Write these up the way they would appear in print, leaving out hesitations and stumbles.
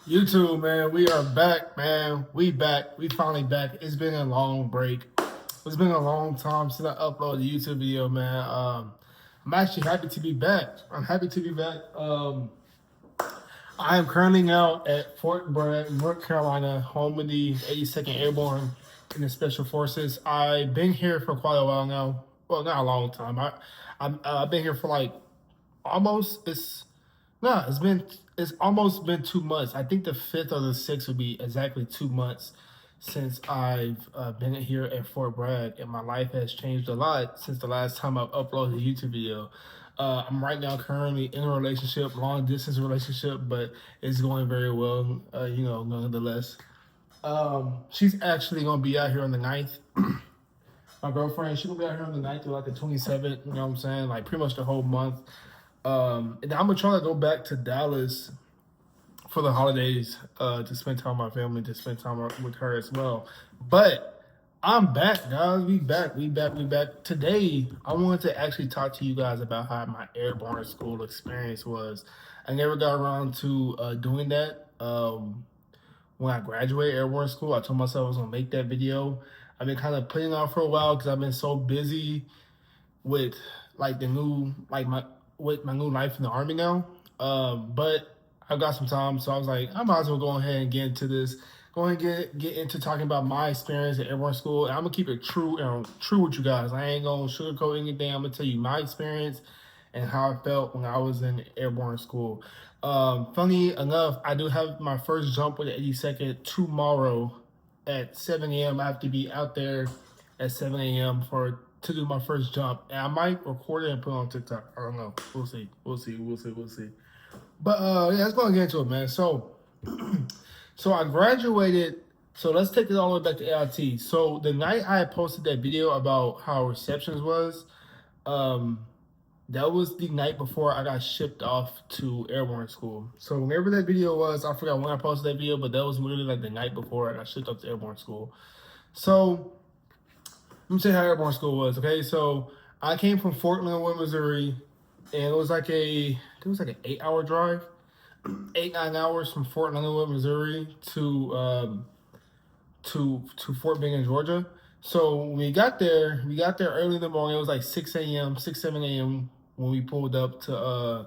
YouTube, man, we are back, man. We back. We finally back. It's been a long break. It's been a long time since I uploaded a YouTube video, man. I'm actually happy to be back. I'm happy to be back. I am currently now at Fort Bragg, North Carolina, home of the 82nd Airborne in the Special Forces. I've been here for quite a while now. Well, not a long time. I've been here for like almost it's almost been 2 months. I think the 5th or the 6th would be exactly 2 months since I've been here at Fort Bragg, and my life has changed a lot since the last time I've uploaded a YouTube video. I'm right now currently in a relationship, long distance relationship, but it's going very well. Nonetheless. She's actually gonna be out here on the 9th. My girlfriend, she's gonna be out here on the 9th through like the 27th. You know what I'm saying? Like pretty much the whole month. And I'm gonna try to go back to Dallas for the holidays to spend time with my family, to spend time with her as well. But I'm back, guys. We back. Today, I wanted to actually talk to you guys about how my Airborne school experience was. I never got around to doing that. When I graduated Airborne school, I told myself I was gonna make that video. I've been kind of putting it off for a while because I've been so busy with like with my new life in the Army now. But I've got some time, so I was like, I might as well go ahead and get into this. Go ahead and get into talking about my experience at Airborne School. And I'm gonna keep it true with you guys. I ain't gonna sugarcoat anything. I'm gonna tell you my experience and how I felt when I was in Airborne School. Funny enough, I do have my first jump with the 82nd tomorrow at 7 a.m. I have to be out there at 7 a.m. to do my first jump. And I might record it and put it on TikTok. I don't know. We'll see. But yeah, let's go and get into it, man. So I graduated. So let's take it all the way back to AIT. So the night I posted that video about how receptions was, that was the night before I got shipped off to Airborne School. So whenever that video was, I forgot when I posted that video, but that was literally like the night before I got shipped off to Airborne School. So let me tell you how Airborne School was, okay? So I came from Fort Leonard, Missouri, and it was like an 8-hour drive, 8-9 hours from Fort Leonard, Missouri to Fort Benning, Georgia. So when we got there early in the morning. It was like 6 a.m., 7 a.m. when we pulled up to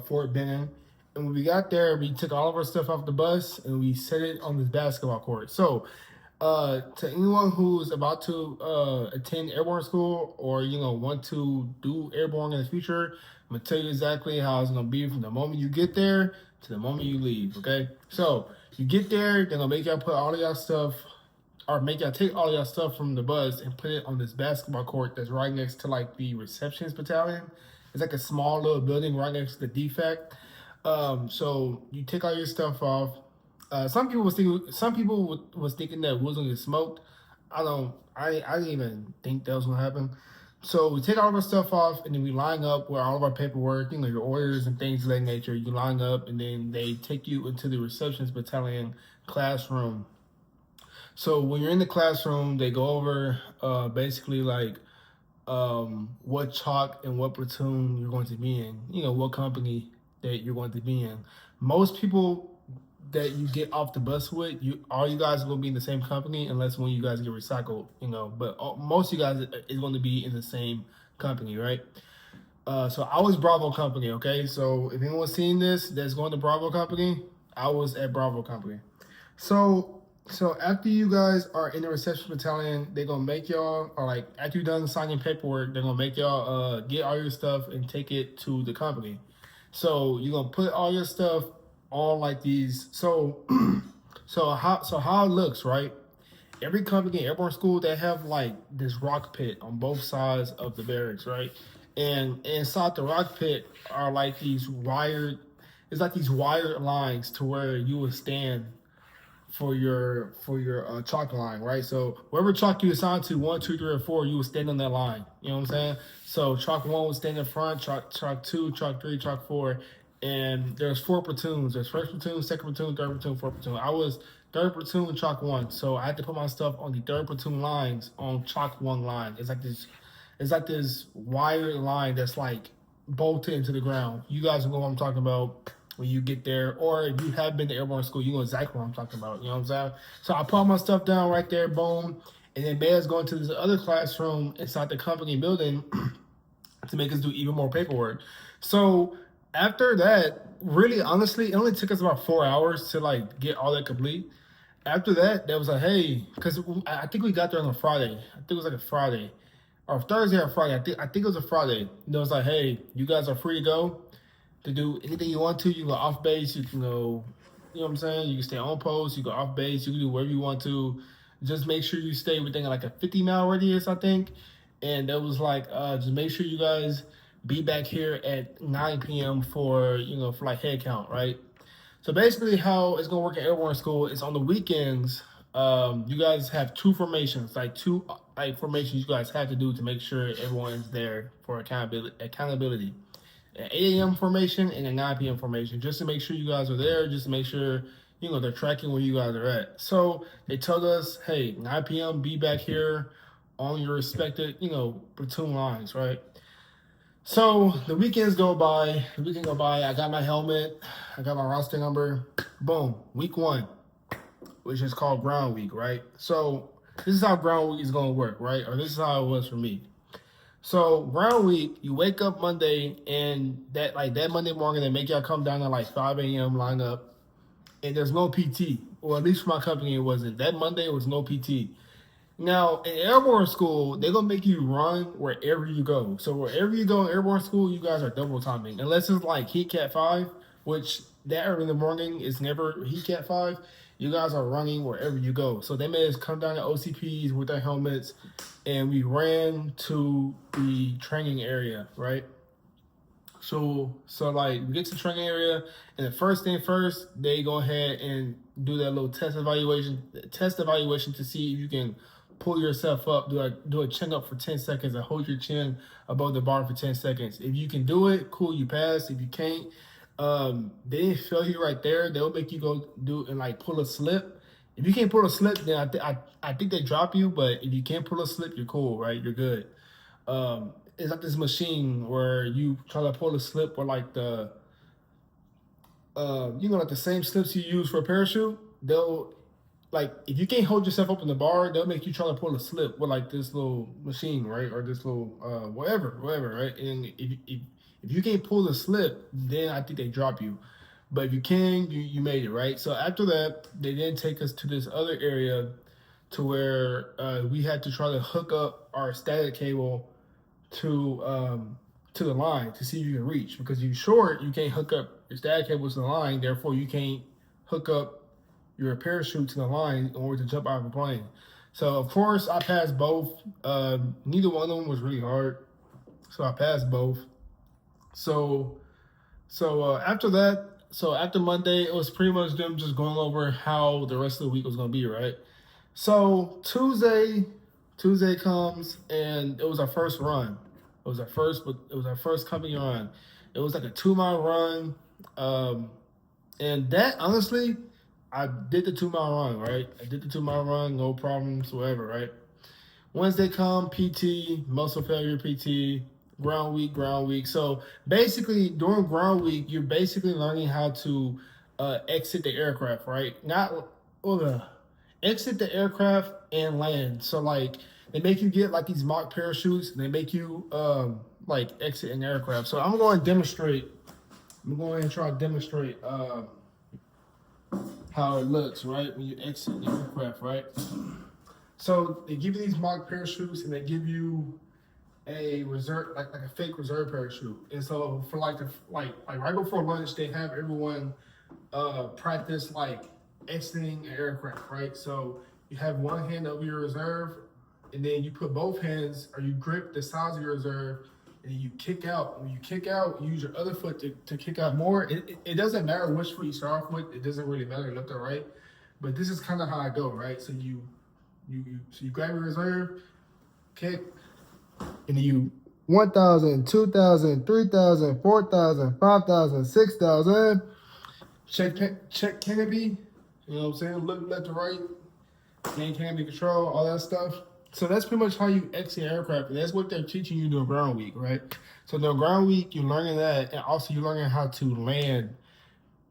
Fort Benning. And when we got there, we took all of our stuff off the bus and we set it on this basketball court. So to anyone who's about to attend Airborne School or want to do Airborne in the future, I'm gonna tell you exactly how it's gonna be from the moment you get there to the moment you leave. Okay, so you get there, they're gonna make y'all put all of y'all stuff, or make y'all take all of y'all stuff from the bus and put it on this basketball court that's right next to like the receptionist battalion. It's like a small little building right next to the defect. So you take all your stuff off. Some people was thinking that we was gonna get smoked. I didn't even think that was gonna happen. So we take all of our stuff off and then we line up with all of our paperwork, your orders and things of that nature. You line up and then they take you into the receptionist battalion classroom. So when you're in the classroom, they go over basically like what chalk and what platoon you're going to be in, what company that you're going to be in. Most people that you get off the bus with, all you guys are going to be in the same company unless when you guys get recycled, but most of you guys is going to be in the same company, right? So I was Bravo Company, okay? So if anyone's seeing this that's going to Bravo Company, I was at Bravo Company. So after you guys are in the reception battalion, they're gonna make y'all, or like after you're done signing paperwork, they're gonna make y'all get all your stuff and take it to the company. So you're gonna put all your stuff on like these. So how it looks, right? Every company, Airborne School, they have like this rock pit on both sides of the barracks, right? And inside the rock pit are like these wired lines to where you would stand for your chalk line, right? So wherever chalk you assign to 1, 2, 3, or 4, you would stand on that line. You know what I'm saying? So chalk 1 would stand in front, chalk 2, chalk 3, chalk 4, and there's 4 platoons. There's first platoon, second platoon, third platoon, fourth platoon. I was third platoon, chalk 1, so I had to put my stuff on the third platoon lines on chalk 1 line. It's like this wired line that's like bolted into the ground. You guys know what I'm talking about. when you get there, or if you have been to airborne school, you know exactly what I'm talking about. You know what I'm saying? So I put all my stuff down right there, boom. And then Bear's going to this other classroom inside the company building to make us do even more paperwork. So after that, really honestly, it only took us about 4 hours to like get all that complete. After that, they was like, hey, because I think we got there on a Friday. I think it was like a Friday or Thursday or Friday. I think it was a Friday. And it was like, hey, you guys are free to go to do anything you want to. You can go off base. You can go, you know what I'm saying? You can stay on post. You go off base. You can do whatever you want to. Just make sure you stay within like a 50-mile radius, I think. And it was like, just make sure you guys be back here at 9 p.m. for, you know, for like head count, right? So basically how it's going to work at Airborne School is on the weekends, you guys have two formations, like two formations you guys have to do to make sure everyone's there for accountability. An 8 a.m. formation and a 9 p.m. formation, just to make sure you guys are there, just to make sure, you know, they're tracking where you guys are at. So they told us, hey, 9 p.m., be back here on your respected, you know, platoon lines, right? So the weekends go by. I got my helmet. I got my roster number. Boom. Week 1, which is called ground week, right? So this is how ground week is going to work, right? Or this is how it was for me. So ground week, you wake up Monday, and that Monday morning, they make y'all come down at like 5 a.m., line up, and there's no PT. Or at least for my company, it wasn't. That Monday, it was no PT. Now, in airborne school, they're going to make you run wherever you go. So wherever you go in airborne school, you guys are double timing. Unless it's like Heat Cat 5, which that early in the morning is never Heat Cat 5. You guys are running wherever you go. So they made us come down to OCPs with their helmets, and we ran to the training area, right? So like we get to the training area, and the first thing first, they go ahead and do that little test evaluation to see if you can pull yourself up, do a chin up for 10 seconds and hold your chin above the bar for 10 seconds. If you can do it, cool, you pass. If you can't, they didn't fail you right there. They'll make you go do and like pull a slip. If you can't pull a slip, then I think they drop you. But if you can't pull a slip, you're cool, right? You're good. It's like this machine where you try to pull a slip or like the, you know, like the same slips you use for a parachute. They'll, like, if you can't hold yourself up in the bar, they'll make you try to pull a slip with like this little machine, right? Or this little, whatever, right? And if you can't pull the slip, then I think they drop you. But if you can, you made it, right? So after that, they then take us to this other area to where we had to try to hook up our static cable to the line to see if you can reach, because you're short, you can't hook up your static cable to the line, therefore you can't hook up your parachute to the line in order to jump out of the plane. So of course I passed both. Neither one of them was really hard, so I passed both. So after that, so after Monday, it was pretty much them just going over how the rest of the week was gonna be, right? So Tuesday comes, and it was our first run. It was our first company run. It was like a 2-mile run. And that, honestly, I did the 2-mile run, right? I did the 2-mile run, no problems, whatever, right? Wednesday come, PT, muscle failure PT, ground week. So basically, during ground week, you're basically learning how to exit the aircraft, right? Exit the aircraft and land. So like they make you get like these mock parachutes, and they make you like exit an aircraft. So I'm going to demonstrate. I'm going to try to demonstrate how it looks, right, when you exit the aircraft, right? So they give you these mock parachutes, and they give you a reserve, like a fake reserve parachute. And so for like right before lunch, they have everyone practice like exiting an aircraft, right? So you have one hand over your reserve, and then you put both hands, or you grip the sides of your reserve, and you kick out. When you kick out, you use your other foot to kick out more. It doesn't matter which foot you start off with. It doesn't really matter left or right. But this is kind of how I go, right? So you grab your reserve, kick, and then you 1,000, 2,000, 3,000, 4,000, 5,000, 6,000. Check canopy. You know what I'm saying? Look left to right. Gain canopy control, all that stuff. So that's pretty much how you exit aircraft, and that's what they're teaching you during ground week, right? So during ground week, you're learning that, and also you're learning how to land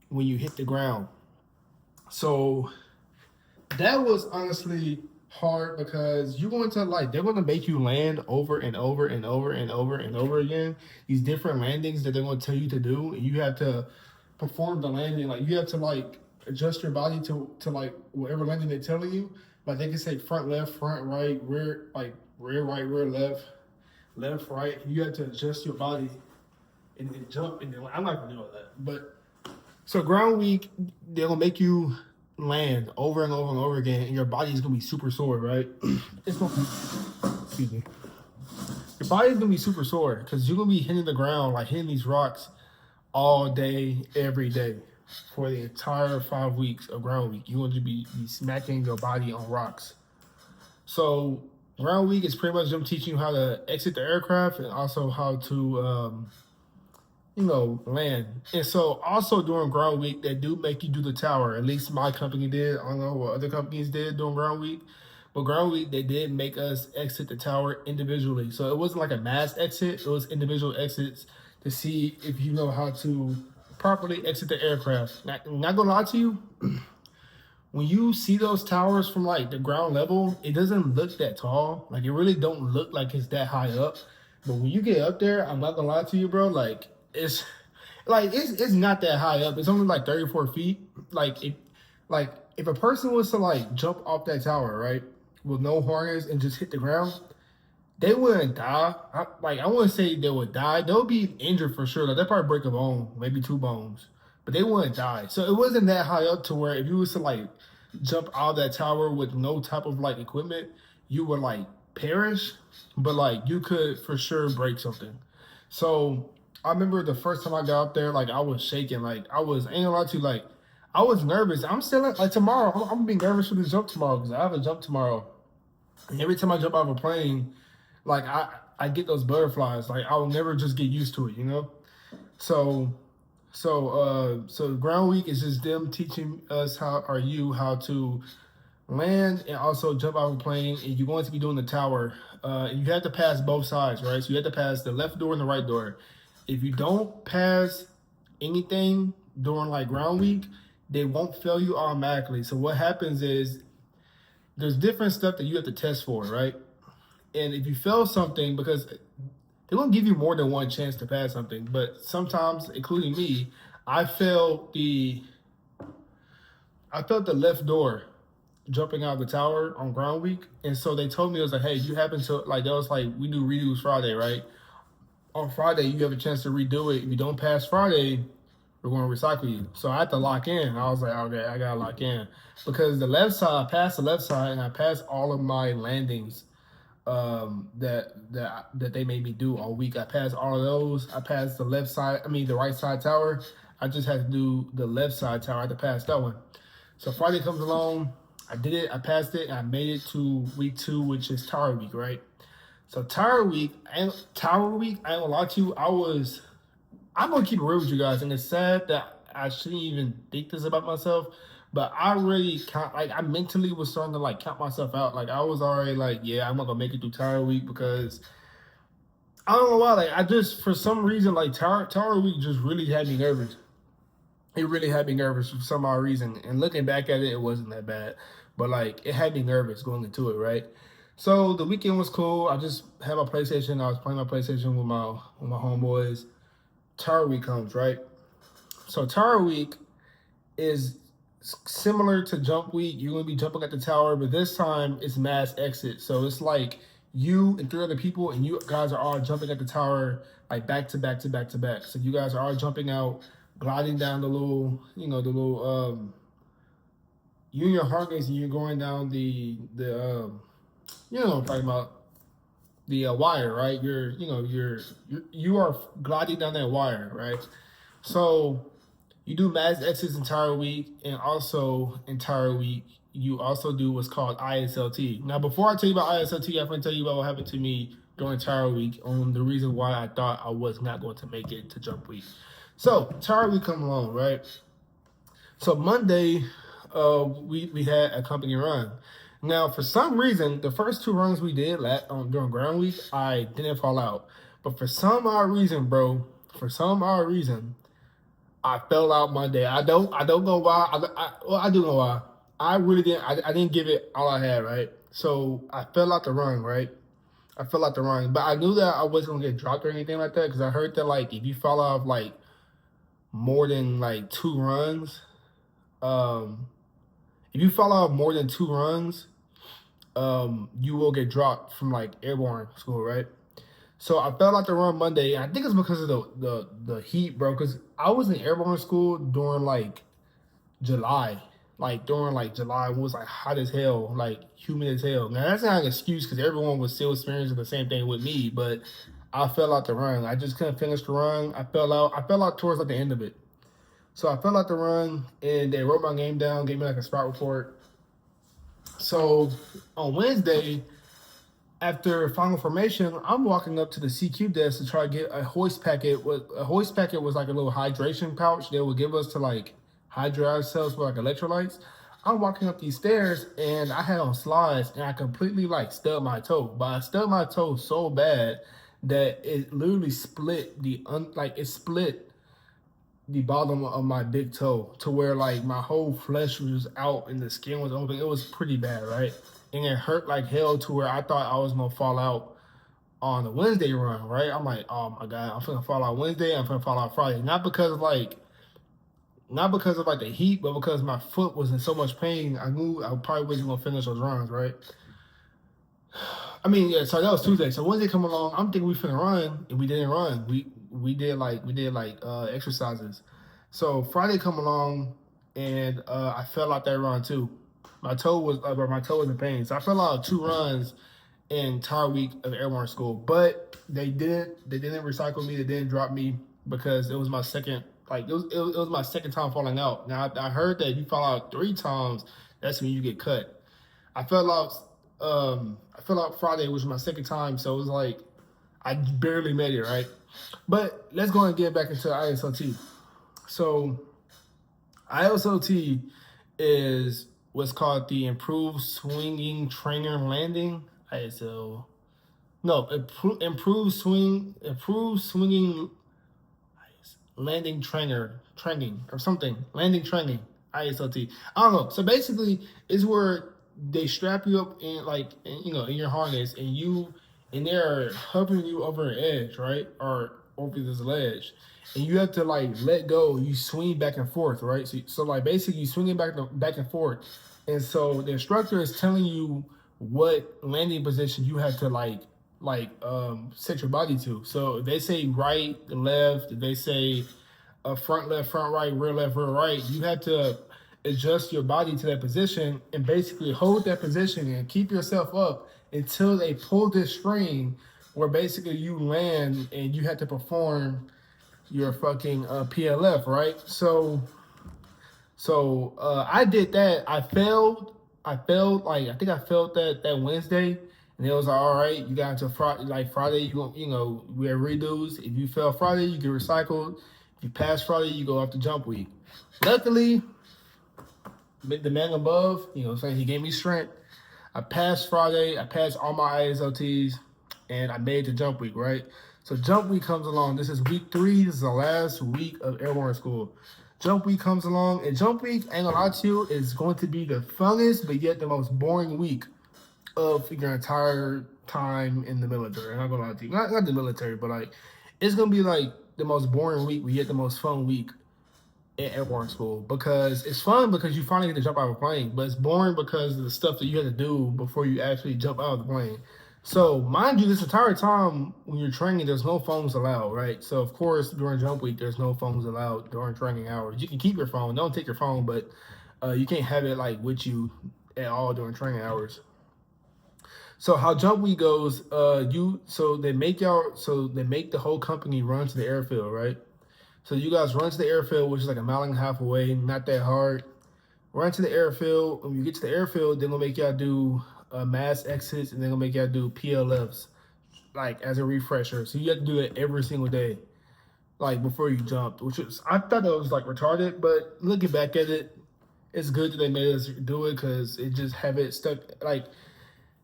when you hit the ground. So that was honestly hard because you're going to like they're going to make you land over and over and over and over and over again. These different landings that they're going to tell you to do, and you have to perform the landing. Like you have to like adjust your body to like whatever landing they're telling you. Like they can say front left, front right, rear like rear right, rear left, left right. You have to adjust your body and then jump and then I'm not gonna do all that. But so ground week, they're gonna make you land over and over and over again, and your body's gonna be super sore, right? It's gonna be, excuse me. Your body's gonna be super sore because you're gonna be hitting the ground, like hitting these rocks all day, every day, for the entire 5 weeks of ground week. You're going to be smacking your body on rocks. So ground week is pretty much them teaching you how to exit the aircraft and also how to land. And so also during ground week, they do make you do the tower. At least my company did. I don't know what other companies did during ground week. But ground week, they did make us exit the tower individually. So it wasn't like a mass exit. It was individual exits to see if you know how to properly exit the aircraft. Not gonna lie to you, when you see those towers from like the ground level, it doesn't look that tall. Like it really don't look like it's that high up. But when you get up there, I'm not gonna lie to you, bro. Like it's not that high up. It's only like 34 feet. Like if a person was to like jump off that tower, right, with no harness and just hit the ground, they wouldn't die. I wouldn't say they would die. They'll be injured for sure. Like they'll probably break a bone, maybe 2 bones, but they wouldn't die. So it wasn't that high up to where if you was to like jump out of that tower with no type of like equipment, you would like perish. But like you could for sure break something. So I remember the first time I got up there, like I was shaking. Like I ain't gonna lie to you, like I was nervous. I'm still like tomorrow. I'm gonna be nervous for the jump tomorrow because I have a jump tomorrow. And every time I jump out of a plane, like I get those butterflies. Like I will never just get used to it, you know? So ground week is just them teaching us how to land and also jump out of a plane, and you're going to be doing the tower. And you have to pass both sides, right? So you have to pass the left door and the right door. If you don't pass anything during like ground week, they won't fail you automatically. So what happens is there's different stuff that you have to test for, right? And if you fail something, because they won't give you more than one chance to pass something, but sometimes, including me, I felt the left door jumping out of the tower on ground week. And so they told me, it was like, hey, you happen to, like, that was like, we do redos Friday, right? On Friday, you have a chance to redo it. If you don't pass Friday, we're going to recycle you. So I had to lock in. I was like, okay, I got to lock in. Because the left side, I passed the left side, and I passed all of my landings that they made me do all week. I passed all of those. I passed the right side tower. I just had to do the left side tower. I had to pass that one. So Friday comes along. I did it. I passed it. And I made it to week 2, which is tower week, right? So tower week, I ain't gonna lie to you. I'm gonna keep it real with you guys, and it's sad that I shouldn't even think this about myself. But I really I mentally was starting to like count myself out. Like I was already like, yeah, I'm not gonna make it through tower week because I don't know why. Like I just, for some reason, like tower week just really had me nervous. It really had me nervous for some odd reason. And looking back at it, it wasn't that bad. But like it had me nervous going into it, right? So the weekend was cool. I just had my PlayStation. I was playing my PlayStation with my homeboys. Tower week comes, right? So tower week is similar to jump week. You're gonna be jumping at the tower, but this time it's mass exit. So it's like you and 3 other people, and you guys are all jumping at the tower like back to back to back to back. So you guys are all jumping out, gliding down the little, you and your harness, and you're going down the you know what I'm talking about, the wire, right? You are gliding down that wire, right? So you do mass exits entire week, and also entire week you also do what's called ISLT. Now, before I tell you about ISLT, I'm going to tell you about what happened to me during entire week on the reason why I thought I was not going to make it to jump week. So entire week come along, right? So Monday, we had a company run. Now, for some reason, the first 2 runs we did during ground week, I didn't fall out. But for some odd reason, I fell out Monday. I don't know why. Well, I do know why. I really didn't. I didn't give it all I had, right? So I fell out the run, right? I fell out the run, but I knew that I wasn't gonna get dropped or anything like that because I heard that like if you fall off like more than like 2 runs, um, if you fall off more than 2 runs, you will get dropped from like Airborne school, right? So I fell out the run Monday, and I think it's because of the heat, bro. Because I was in Airborne school during like July, like during like July, it was like hot as hell, like humid as hell. Now that's not an excuse because everyone was still experiencing the same thing with me, but I fell out the run. I just couldn't finish the run. I fell out. I fell out towards like the end of it. So I fell out the run, and they wrote my game down, gave me like a spot report. So on Wednesday, after final formation, I'm walking up to the CQ desk to try to get a hoist packet. A hoist packet was like a little hydration pouch they would give us to like hydrate ourselves with like electrolytes. I'm walking up these stairs and I had on slides and I completely like stubbed my toe. But I stubbed my toe so bad that it literally split it split the bottom of my big toe to where like my whole flesh was out and the skin was open. It was pretty bad, right? And it hurt like hell to where I thought I was gonna fall out on the Wednesday run, right? I'm like, oh my god, I'm gonna fall out Wednesday, I'm gonna fall out Friday. Not because of like the heat, but because my foot was in so much pain. I knew I probably wasn't gonna finish those runs, right? I mean, yeah, so that was Tuesday. So Wednesday come along, I'm thinking we finna run, and we didn't run. We did exercises. So Friday come along, and I fell out that run too. My toe was in pain. So I fell out 2 runs in entire week of Airborne school. But they didn't recycle me. They didn't drop me because it was my second it was my second time falling out. Now I heard that if you fall out 3 times, that's when you get cut. I fell out Friday, which was my second time, so it was like I barely made it, right? But let's go and get back into ISLT. So ISLT is what's called the Improved Swinging Trainer Landing. Improved Swinging Landing Training or something. Landing Training, ISLT. I don't know. So basically, it's where they strap you up in in your harness, and they're hovering you over an edge, right, or over this ledge, and you have to like let go. You swing back and forth, right? So like basically, you swinging back and forth, and so the instructor is telling you what landing position you have to set your body to. So if they say right, left, if they say front left, front right, rear left, rear right, you have to adjust your body to that position and basically hold that position and keep yourself up until they pull this string where basically you land and you have to perform your fucking PLF, right? So I did that. I failed. I think I failed that Wednesday, and it was like, all right. You got into Friday. Like Friday, we have redos. If you fail Friday, you get recycled. If you pass Friday, you go off to jump week. Luckily, the man above, he gave me strength. I passed Friday. I passed all my ISLTs, and I made the jump week, right? So jump week comes along. This is week 3. This is the last week of Airborne school. Jump week comes along, and jump week, ain't gonna lie to you, is going to be the funnest, but yet the most boring week of your entire time in the military. I'm not gonna lie to you, not the military, but it's gonna be like the most boring week, but yet the most fun week at Airborne school, because it's fun because you finally get to jump out of a plane, but it's boring because of the stuff that you had to do before you actually jump out of the plane. So mind you, this entire time when you're training, there's no phones allowed, right? So of course during jump week, there's no phones allowed during training hours. You can keep your phone, don't take your phone, but you can't have it with you at all during training hours. So how jump week goes, they make the whole company run to the airfield, right? So you guys run to the airfield, which is like 1.5 miles away, not that hard. Run to the airfield. When you get to the airfield, they're gonna make y'all do mass exits, and they're gonna make y'all do PLFs, as a refresher. So you have to do it every single day, before you jump. I thought that was retarded, but looking back at it, it's good that they made us do it because it just have it stuck.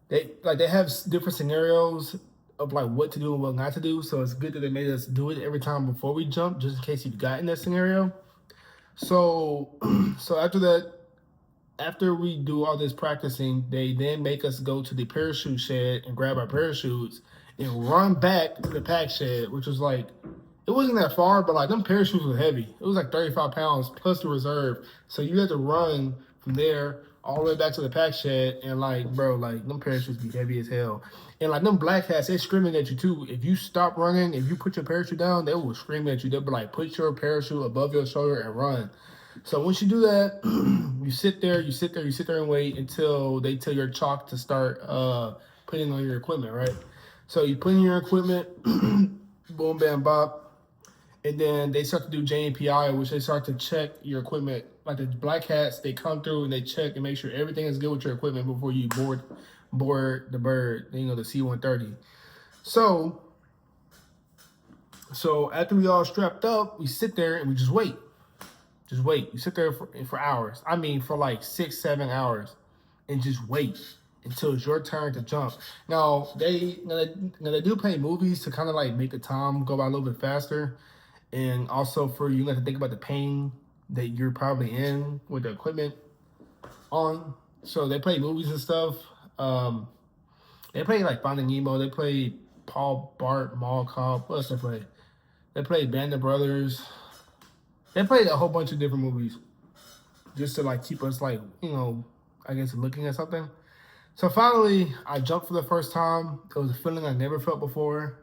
They have different scenarios of like what to do and what not to do. So it's good that they made us do it every time before we jump, just in case you got in that scenario. So so after we do all this practicing, they then make us go to the parachute shed and grab our parachutes and run back to the pack shed, which was like, it wasn't that far, but like them parachutes were heavy. It was like 35 pounds plus the reserve. So you had to run from there all the way back to the pack shed, and like, bro, like them parachutes be heavy as hell. And like them black hats, they screaming at you too. If you stop running, if you put your parachute down, they will scream at you. They'll be like, put your parachute above your shoulder and run. So once you do that, you sit there and wait until they tell your chalk to start putting on your equipment, right? So you put in your equipment, boom, bam, bop. And then they start to do JNPI, which they start to check your equipment. Like the black hats, they come through and they check and make sure everything is good with your equipment before you board the bird, you know, the C-130. So after we all strapped up, we sit there and we just wait. Just wait. You sit there for hours. I mean, for like 6-7 hours, and just wait until it's your turn to jump. Now they do play movies to kind of like make the time go by a little bit faster. And also for you have to think about the pain that you're probably in with the equipment on. So they play movies and stuff. They play like Finding Nemo. They play Paul Bart Mall Cop. What else they play? They play Band of Brothers. They played a whole bunch of different movies just to like keep us like, you know, I guess looking at something. So finally, I jumped for the first time. It was a feeling I never felt before.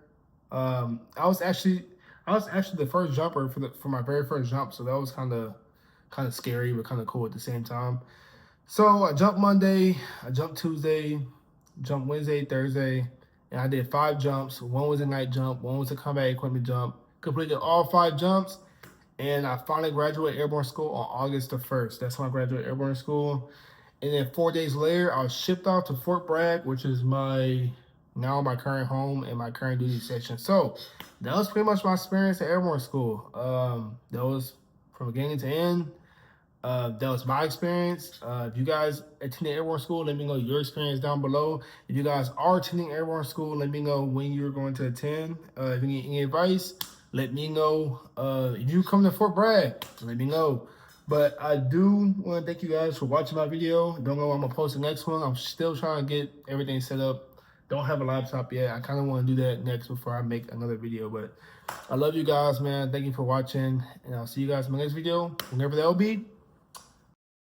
I was actually the first jumper for my very first jump, so that was kind of scary but kind of cool at the same time. So I jumped Monday, I jumped Tuesday, jumped Wednesday, Thursday, and I did 5 jumps. One was a night jump, one was a combat equipment jump. Completed all 5 jumps, and I finally graduated Airborne School on August the 1st. That's when I graduated Airborne School. And then 4 days later, I was shipped off to Fort Bragg, which is my current home and my current duty section. So that was pretty much my experience at Airborne School. That was from beginning to end. That was my experience. If you guys attended Airborne School, let me know your experience down below. If you guys are attending Airborne School, let me know when you're going to attend. If you need any advice, let me know. If you come to Fort Bragg, let me know. But I do want to thank you guys for watching my video. Don't know when I'm going to post the next one. I'm still trying to get everything set up. Don't have a laptop yet. I kind of want to do that next before I make another video. But I love you guys, man. Thank you for watching. And I'll see you guys in my next video, whenever that will be.